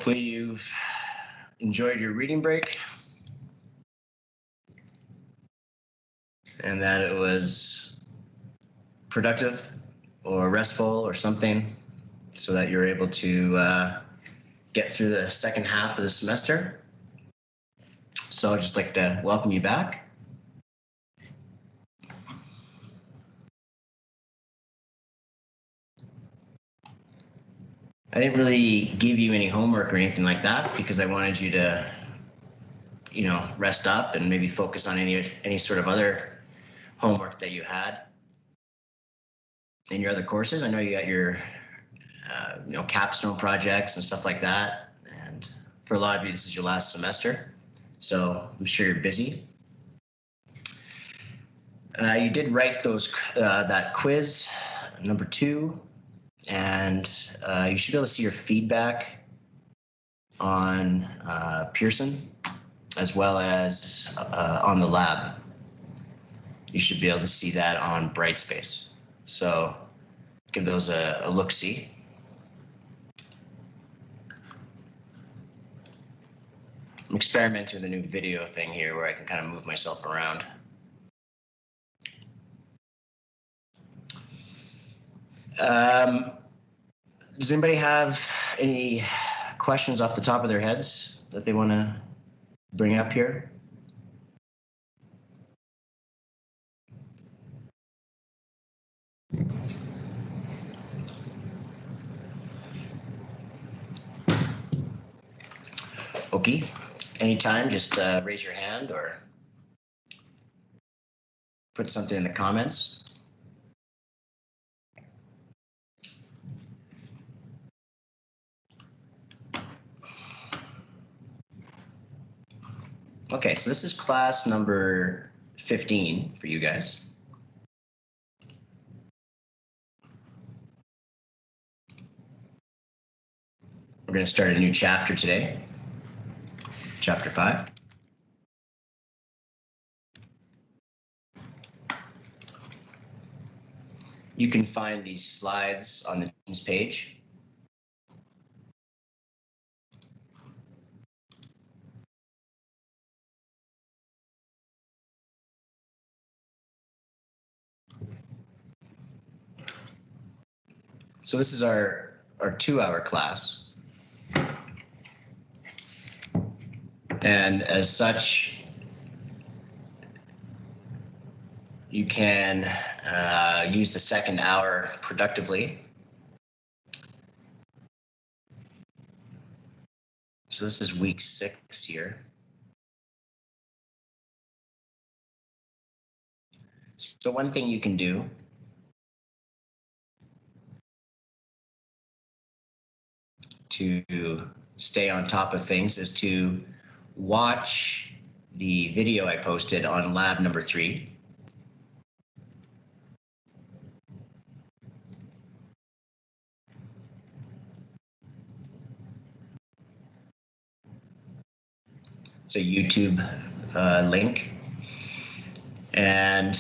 Hopefully you've enjoyed your reading break and that it was productive or restful or something so that you're able to get through the second half of the semester. So I'd just like to welcome you back. I didn't really give you any homework or anything like that because I wanted you to, rest up and maybe focus on any sort of other homework that you had in your other courses. I know you got your, capstone projects and stuff like that. And for a lot of you, this is your last semester. So I'm sure you're busy. You did write that quiz, number 2. And you should be able to see your feedback on Pearson as well as on the lab. You should be able to see that on Brightspace. So give those a look-see. I'm experimenting with a new video thing here where I can kind of move myself around. Does anybody have any questions off the top of their heads that they want to bring up here? Okay, anytime, just raise your hand or put something in the comments. Okay, so this is class number 15 for you guys. We're going to start a new chapter today, chapter 5. You can find these slides on the Teams page. So this is our 2-hour class. And as such, you can use the second hour productively. So this is week 6 here. So one thing you can do to stay on top of things is to watch the video I posted on lab number 3. It's a YouTube link. And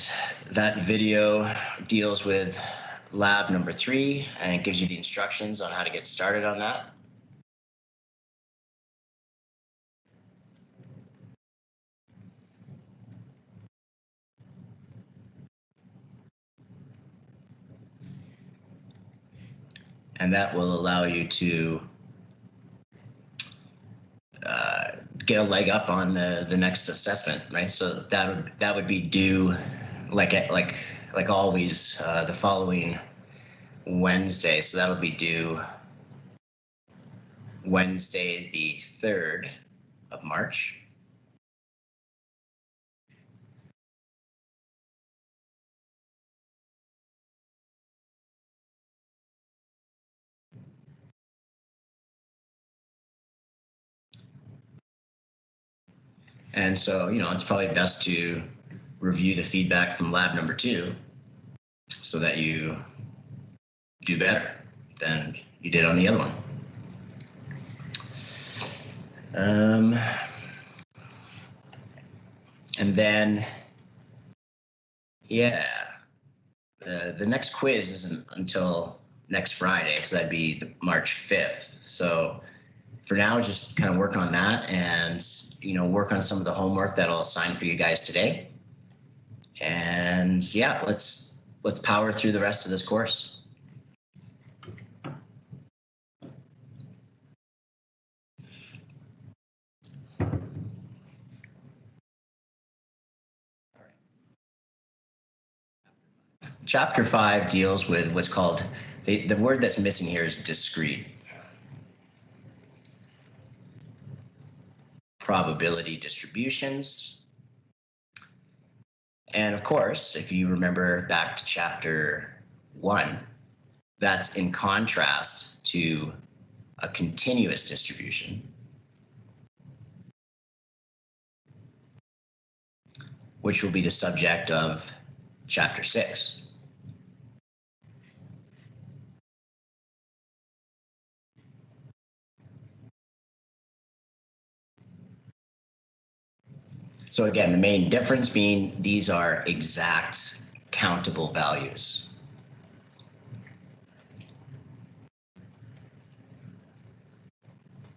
that video deals with lab number 3 and it gives you the instructions on how to get started on that. And that will allow you to get a leg up on the next assessment, right? So that would be due like always the following Wednesday. So that'll be due Wednesday the 3rd of March. And so, it's probably best to review the feedback from lab number 2 so that you do better than you did on the other one. And then, the next quiz isn't until next Friday, so that'd be March 5th. So for now, just kind of work on that and, work on some of the homework that I'll assign for you guys today. And yeah, let's power through the rest of this course. Chapter 5 deals with what's called, the word that's missing here is discrete. Probability distributions. And of course, if you remember back to chapter 1, that's in contrast to a continuous distribution, which will be the subject of chapter 6. So again, the main difference being these are exact countable values.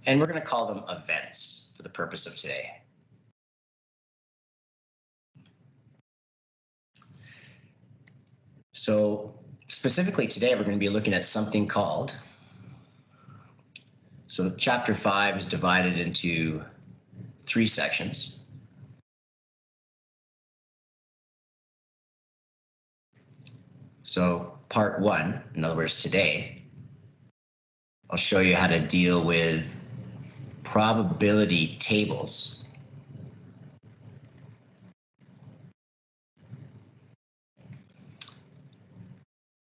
And we're going to call them events for the purpose of today. So specifically today, we're going to be looking at something called, so chapter 5 is divided into 3 sections. So part 1, in other words, today, I'll show you how to deal with probability tables.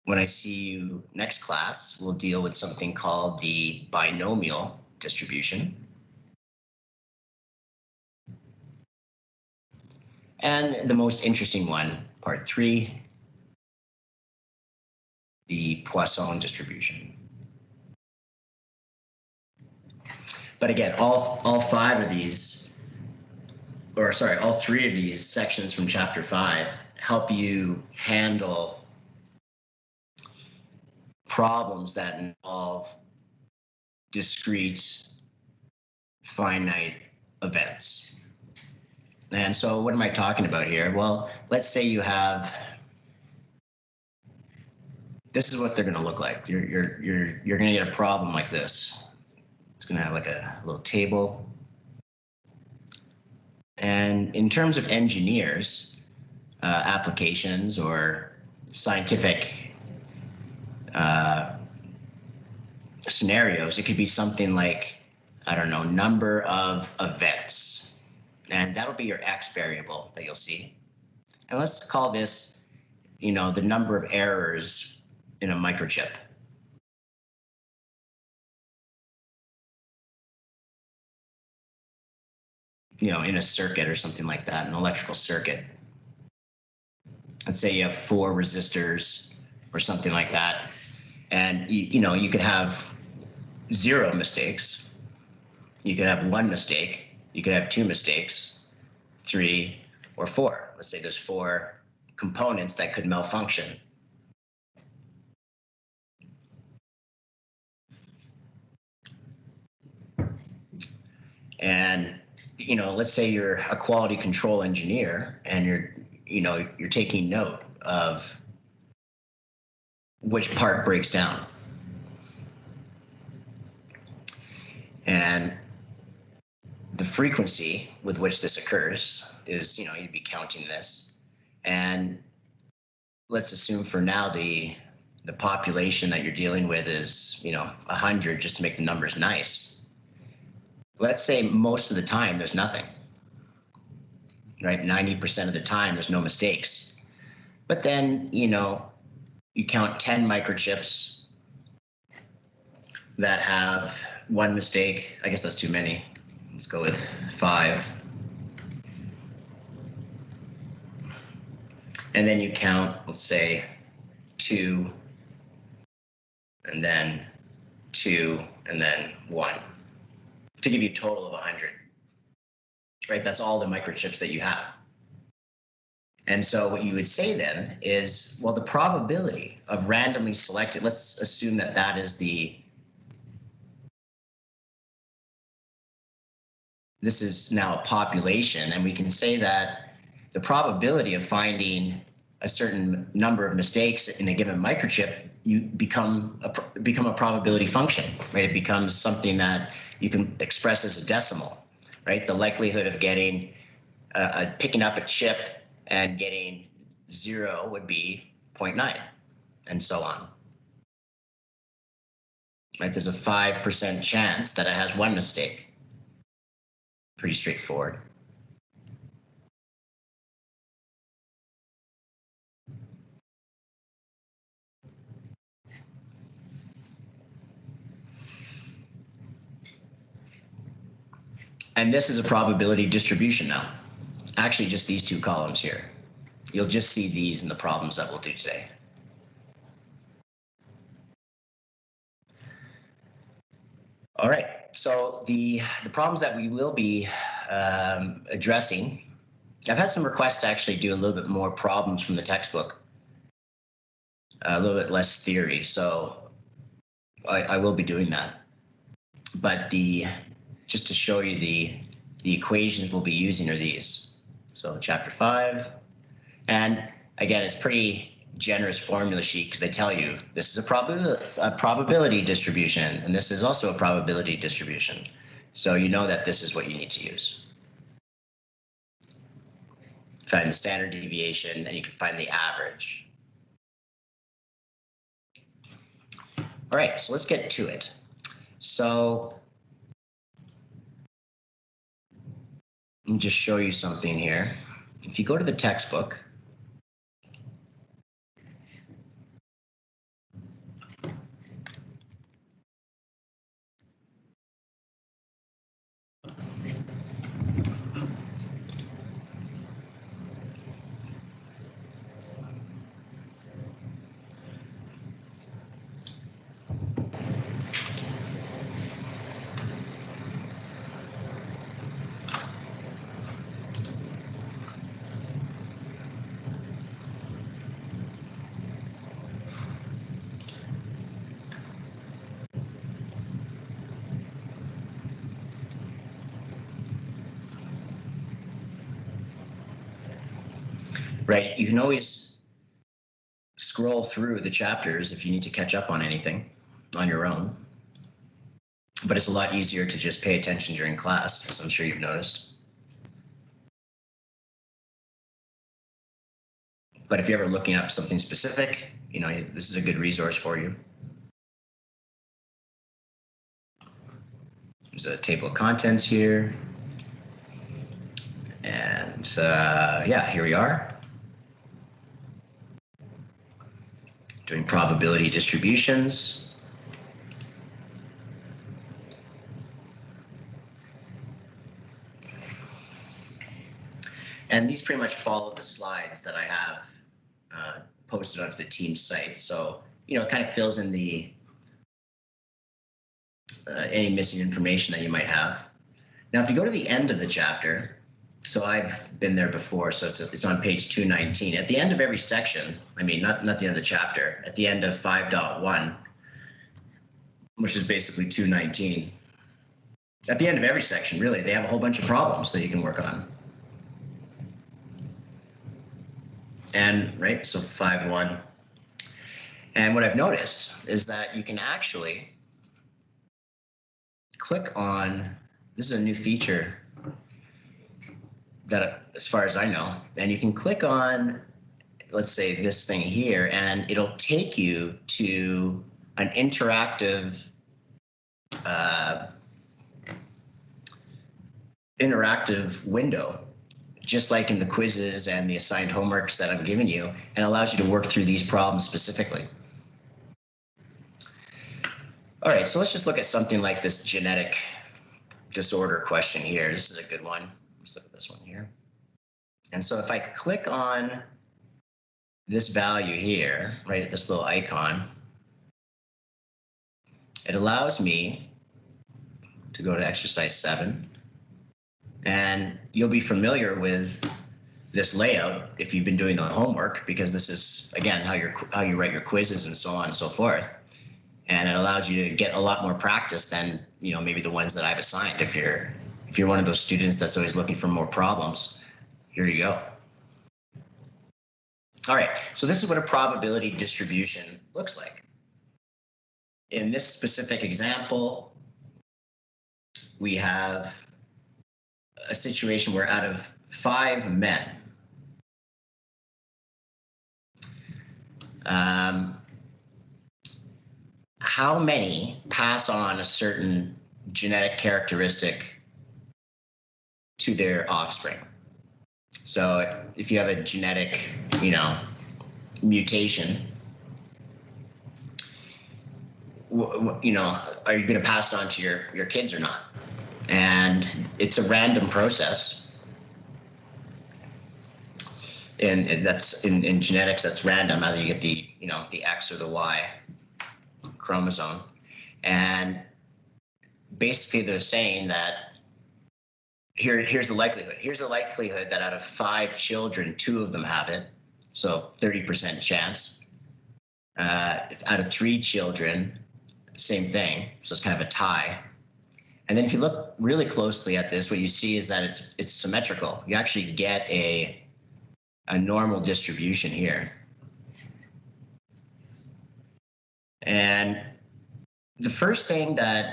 When I see you next class, we'll deal with something called the binomial distribution. And the most interesting one, part 3, the Poisson distribution. But again, all 5 of these, or sorry, all 3 of these sections from chapter 5 help you handle problems that involve discrete, finite events. And so what am I talking about here? Well, let's say you have, this is what they're going to look like. You're going to get a problem like this. It's going to have like a little table. And in terms of engineers, applications or scientific scenarios, it could be something like, I don't know, number of events. And that'll be your X variable that you'll see. And let's call this, the number of errors in a microchip. In a circuit or something like that, an electrical circuit. Let's say you have 4 resistors or something like that. And you could have 0 mistakes. You could have 1 mistake. You could have 2 mistakes, 3 or 4. Let's say there's 4 components that could malfunction. And let's say you're a quality control engineer and you're taking note of which part breaks down. And the frequency with which this occurs is, you'd be counting this. And let's assume for now the population that you're dealing with is, 100, just to make the numbers nice. Let's say most of the time there's nothing, right? 90% of the time there's no mistakes. But then, you count 10 microchips that have 1 mistake. I guess that's too many. Let's go with 5. And then you count, let's say, 2, and then 2, and then 1, to give you a total of 100. Right? That's all the microchips that you have. And so what you would say then is, well, the probability of randomly selected, let's assume that that is the this is now a population, and we can say that the probability of finding a certain number of mistakes in a given microchip, you become a probability function, right? It becomes something that you can express as a decimal, right? The likelihood of getting picking up a chip and getting 0 would be 0.9, and so on. Right? There's a 5% chance that it has one mistake. Pretty straightforward. And this is a probability distribution now. Actually, just these two columns here. You'll just see these in the problems that we'll do today. All right, so the problems that we will be addressing, I've had some requests to actually do a little bit more problems from the textbook, a little bit less theory, so I will be doing that. But just to show you the equations we'll be using are these. So chapter 5, and again, it's pretty generous formula sheet because they tell you this is a probability distribution, and this is also a probability distribution. So you know that this is what you need to use. Find the standard deviation, and you can find the average. All right, so let's get to it. So let me just show you something here. If you go to the textbook, right, you can always scroll through the chapters if you need to catch up on anything on your own. But it's a lot easier to just pay attention during class, as I'm sure you've noticed. But if you're ever looking up something specific, you know, this is a good resource for you. There's a table of contents here. And yeah, here we are. Doing probability distributions. And these pretty much follow the slides that I have posted onto the team site. So, you know, it kind of fills in the any missing information that you might have. Now, if you go to the end of the chapter, so I've been there before, so it's on page 219. At the end of every section, I mean, not the end of the chapter, at the end of 5.1, which is basically 219, at the end of every section, really, they have a whole bunch of problems that you can work on. And right, so 5.1. And what I've noticed is that you can actually click on, this is a new feature that, as far as I know, and you can click on, let's say, this thing here, and it'll take you to an interactive window, just like in the quizzes and the assigned homeworks that I'm giving you, and allows you to work through these problems specifically. All right, so let's just look at something like this genetic disorder question here. This is a good one. Let's look at this one here. And so if I click on this value here, right at this little icon, it allows me to go to exercise 7. And you'll be familiar with this layout if you've been doing the homework, because this is, again, how you write your quizzes and so on and so forth. And it allows you to get a lot more practice than, you know, maybe the ones that I've assigned if you're if you're one of those students that's always looking for more problems, here you go. All right, so this is what a probability distribution looks like. In this specific example, we have a situation where out of 5 men, how many pass on a certain genetic characteristic to their offspring? So if you have a genetic, mutation, are you going to pass it on to your kids or not? And it's a random process. And that's in genetics, that's random. Either you get the X or the Y chromosome. And basically they're saying that here's the likelihood. Here's the likelihood that out of 5 children, 2 of them have it. So 30% chance. Out of 3 children, same thing. So it's kind of a tie. And then if you look really closely at this, what you see is that it's symmetrical. You actually get a normal distribution here. And the first thing they're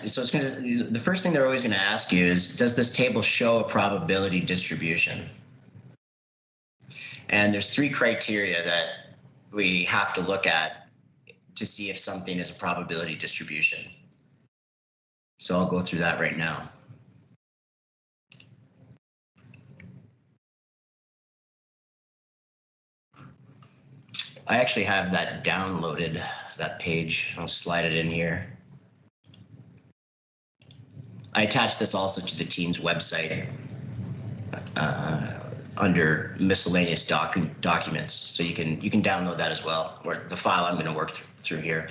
always going to ask you is, does this table show a probability distribution? And there's 3 criteria that we have to look at to see if something is a probability distribution. So I'll go through that right now. I actually have that downloaded, that page. I'll slide it in here. I attached this also to the team's website under miscellaneous documents, so you can download that as well, or the file I'm going to work through here.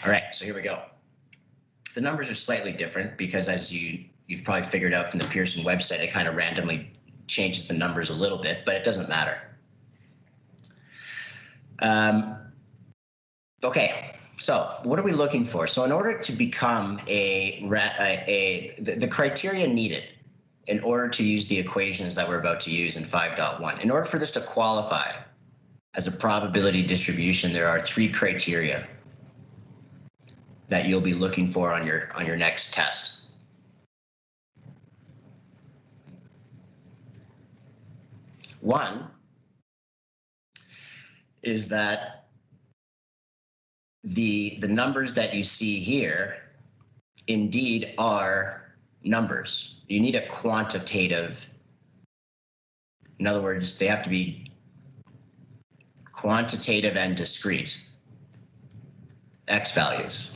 All right, so here we go. The numbers are slightly different because, as you've probably figured out from the Pearson website, it kind of randomly changes the numbers a little bit, but it doesn't matter. Okay, so what are we looking for? So in order to become the criteria needed in order to use the equations that we're about to use in 5.1, in order for this to qualify as a probability distribution, there are 3 criteria that you'll be looking for on your next test. One is that the numbers that you see here indeed are numbers. You need a quantitative, in other words, they have to be quantitative and discrete X values.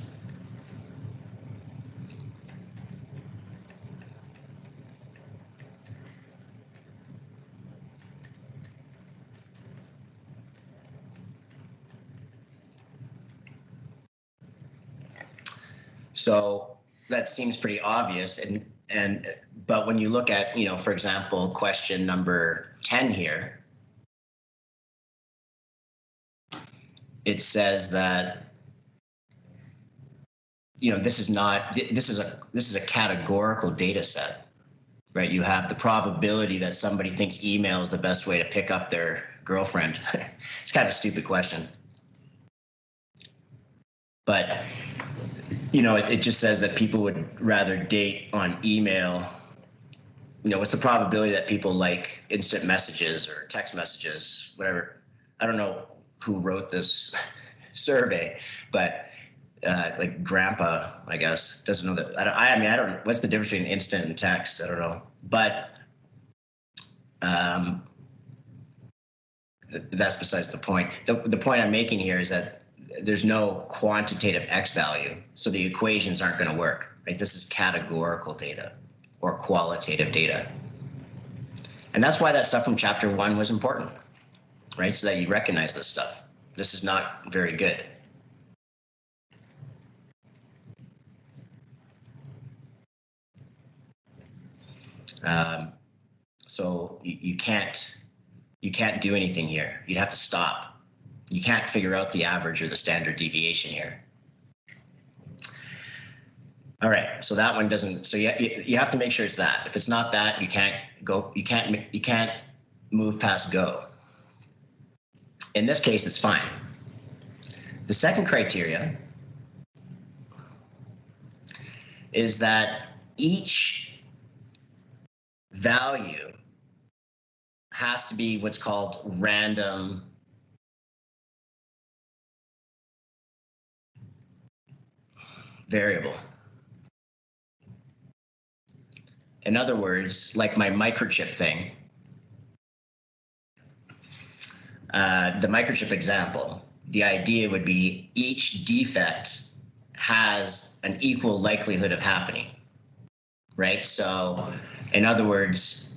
So that seems pretty obvious, but when you look at, for example, question number 10 here, it says that this is a categorical data set, right? You have the probability that somebody thinks email is the best way to pick up their girlfriend. It's kind of a stupid question, but it just says that people would rather date on email. What's the probability that people like instant messages or text messages, whatever? I don't know who wrote this survey, but like grandpa, I guess, doesn't know that. I don't. What's the difference between instant and text? I don't know. But that's besides the point. The point I'm making here is that there's no quantitative X value, so the equations aren't going to work. Right? This is categorical data or qualitative data, and that's why that stuff from chapter 1 was important, right? So that you recognize this stuff. This is not very good. So you can't do anything here. You'd have to stop. You can't figure out the average or the standard deviation here. All right, so that one doesn't. So you have to make sure it's that. If it's not that, you can't go. You can't move past go. In this case, it's fine. The second criteria is that each value has to be what's called random variable. In other words, like my microchip thing, the microchip example, the idea would be each defect has an equal likelihood of happening, right? So in other words,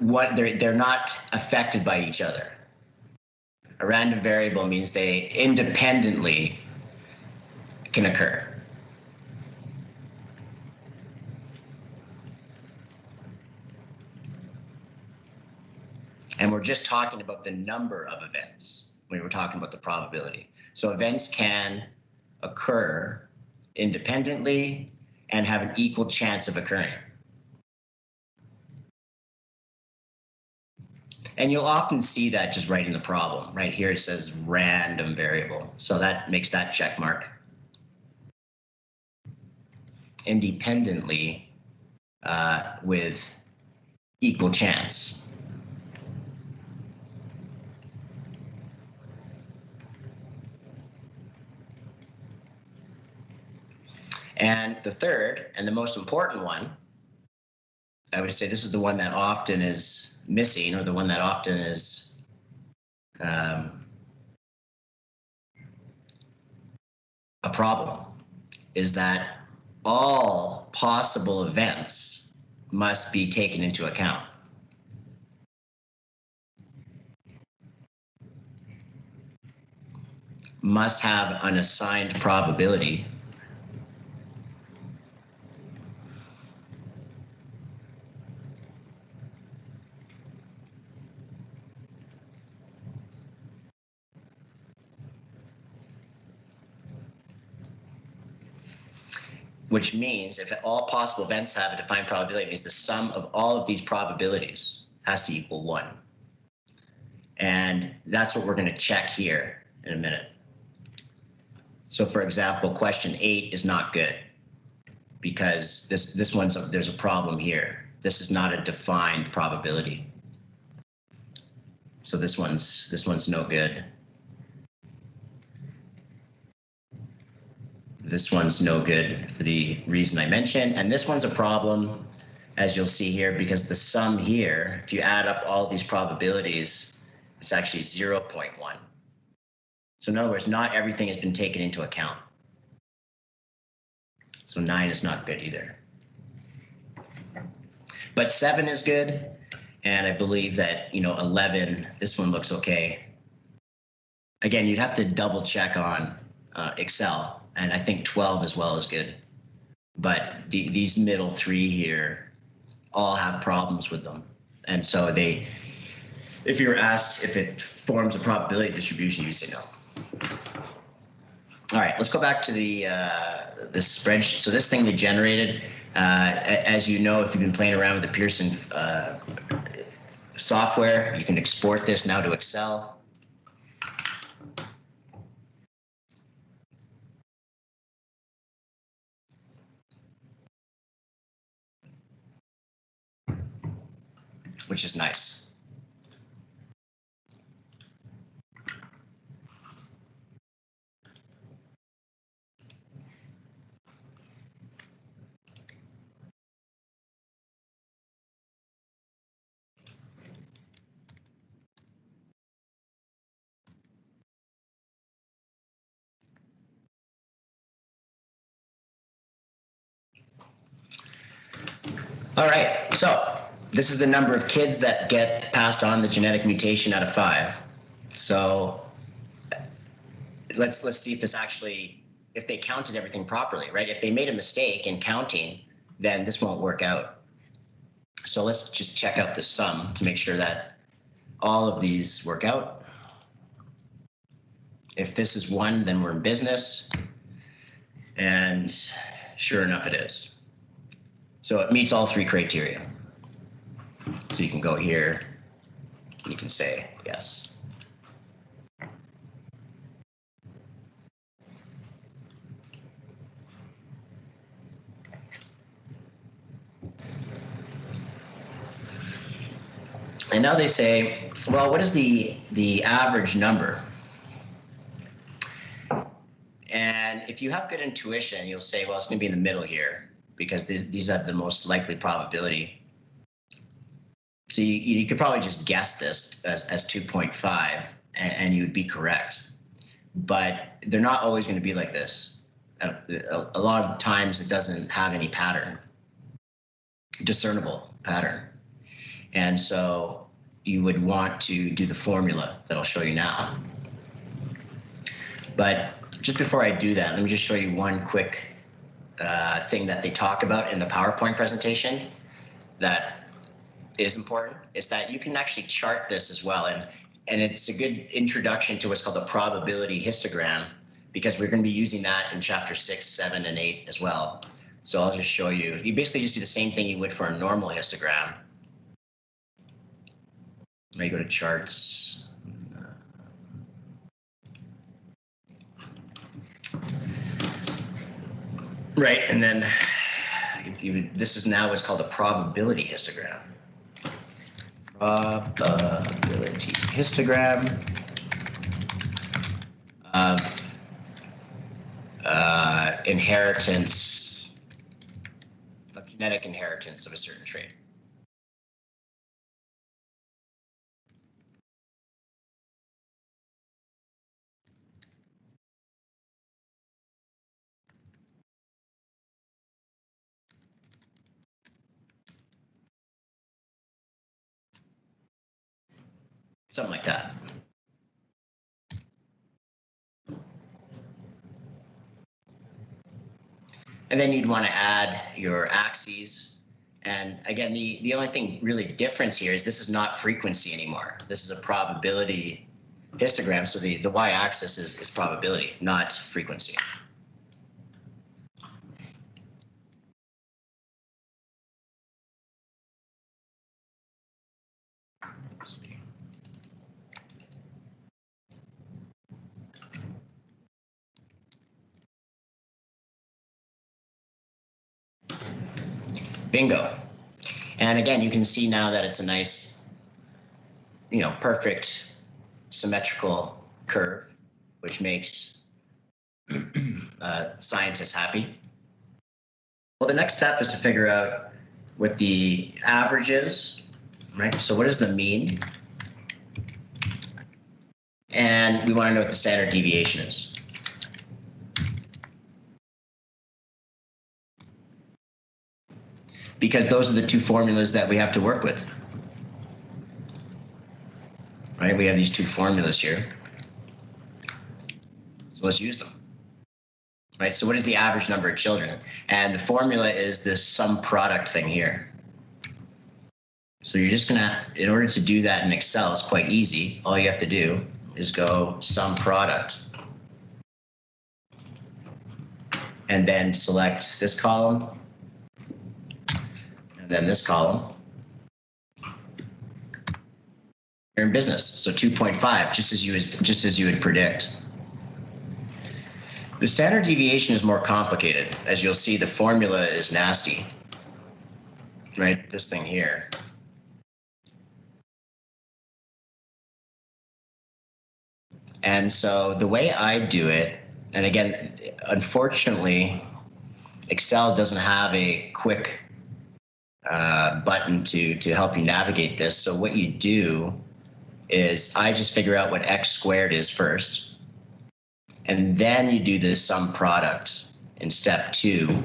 they're not affected by each other. A random variable means they independently can occur. And we're just talking about the number of events when we're talking about the probability. So events can occur independently and have an equal chance of occurring. And you'll often see that just right in the problem. Right here it says random variable. So that makes that check mark. Independently with equal chance. And the third and the most important one, I would say this is the one that often is missing, or the one that often is a problem, is that all possible events must be taken into account. Must have an assigned probability. Which means if all possible events have a defined probability, it means the sum of all of these probabilities has to equal 1. And that's what we're going to check here in a minute. So for example, question 8 is not good because this one's there's a problem here. This is not a defined probability. So this one's no good. This one's no good for the reason I mentioned. And this one's a problem, as you'll see here, because the sum here, if you add up all of these probabilities, it's actually 0.1. So in other words, not everything has been taken into account. So 9 is not good either. But 7 is good. And I believe that, 11, this one looks okay. Again, you'd have to double check on Excel. And I think 12 as well is good. But these middle 3 here all have problems with them. And so if you were asked if it forms a probability distribution, you say no. All right, let's go back to the spreadsheet. So this thing we generated, as you know, if you've been playing around with the Pearson software, you can export this now to Excel. Which is nice. All right, so this is the number of kids that get passed on the genetic mutation out of 5. So let's see if this actually, if they counted everything properly, right? If they made a mistake in counting, then this won't work out. So let's just check out the sum to make sure that all of these work out. If this is 1, then we're in business. And sure enough, it is. So it meets all 3 criteria. So you can go here, and you can say yes. And now they say, well, what is the average number? And if you have good intuition, you'll say, well, it's going to be in the middle here because these have the most likely probability. So you could probably just guess this as 2.5 and you would be correct. But they're not always going to be like this. A lot of times it doesn't have any pattern, discernible pattern. And so you would want to do the formula that I'll show you now. But just before I do that, let me just show you one quick thing that they talk about in the PowerPoint presentation that is important, is that you can actually chart this as well. And it's a good introduction to what's called the probability histogram, because we're going to be using that in chapter 6, 7, and 8 as well. So I'll just show you. You basically just do the same thing you would for a normal histogram. Let me go to charts. Right, and then this is now what's called a probability histogram. Probability histogram of inheritance, of genetic inheritance of a certain trait. Something like that. And then you'd want to add your axes. And again, the only thing really difference here is this is not frequency anymore. This is a probability histogram. So the y-axis is probability, not frequency. Bingo. And again, you can see now that it's a nice, perfect symmetrical curve, which makes scientists happy. Well, the next step is to figure out what the average is, right? So what is the mean? And we want to know what the standard deviation is. Because those are the 2 formulas that we have to work with. Right? We have these 2 formulas here. So let's use them. Right? So what is the average number of children? And the formula is this sum product thing here. So you're just gonna, in order to do that in Excel, it's quite easy. All you have to do is go sum product. And then select this column. And then this column. You're in business. So 2.5, just as you would predict. The standard deviation is more complicated. As you'll see, the formula is nasty. Right, this thing here. And so the way I do it, and again, unfortunately, Excel doesn't have a quick button to help you navigate this. So what you do is I just figure out what x squared is first, and then you do the sum product in step 2.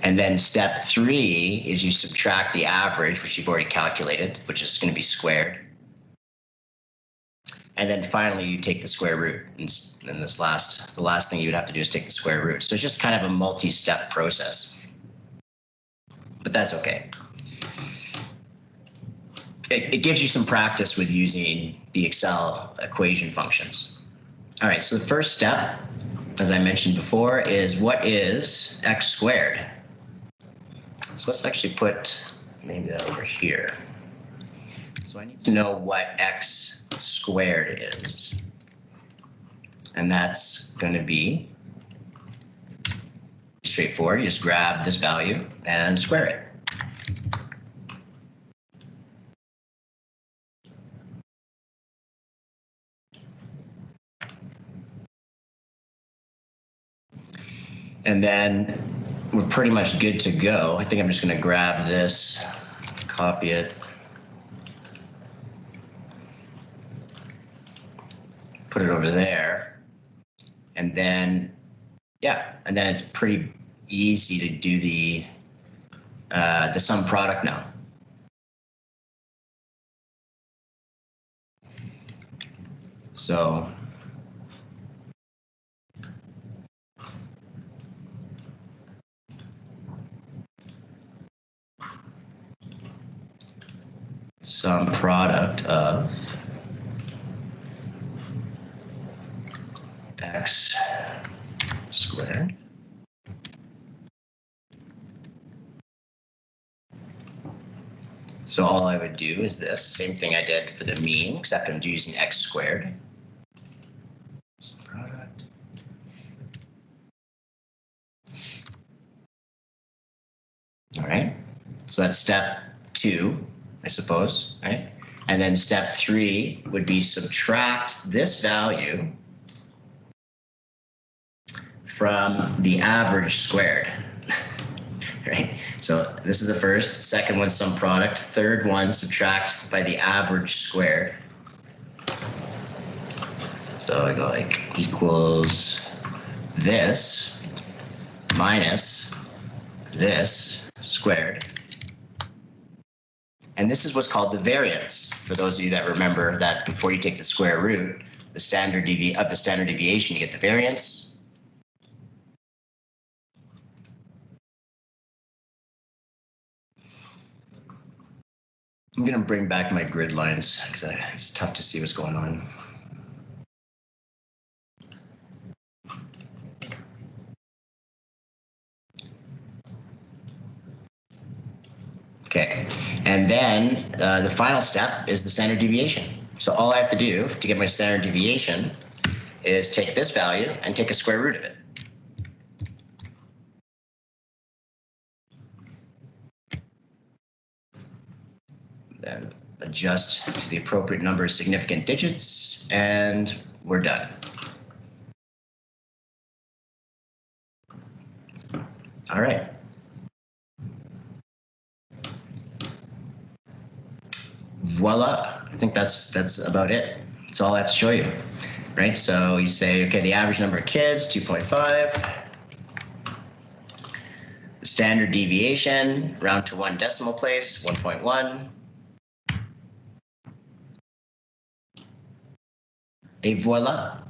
And then step 3 is you subtract the average, which you've already calculated, which is going to be squared. And then finally, you take the square root. And the last thing you would have to do is take the square root. So it's just kind of a multi-step process. but that's okay. It gives you some practice with using the Excel equation functions. All right, so the first step, as I mentioned before, is what is x squared? So let's actually put maybe that over here. So I need to know what x squared is. And that's going to be straightforward. You just grab this value and square it. And then we're pretty much good to go. I think I'm just going to grab this, copy it, put it over there, and then, yeah, and then it's pretty easy to do the sum product now. So sum product of x squared so all I would do is this, same thing I did for the mean, except I'm using x squared. Sum product. All right, so that's step 2, I suppose, right? And then step 3 would be subtract this value from the average squared, right? So this is the first, second one sum product, third one subtract by the average squared. So I go like equals this minus this squared. And this is what's called the variance. For those of you that remember that before you take the square root, the standard deviation, you get the variance. I'm going to bring back my grid lines because it's tough to see what's going on. Okay, and then the final step is the standard deviation. So all I have to do to get my standard deviation is take this value and take a square root of it. Then adjust to the appropriate number of significant digits, and we're done. All right. Voila, I think that's about it. That's all I have to show you, right? So you say, okay, the average number of kids, 2.5. The standard deviation, round to 1 decimal place, 1.1. Et voila.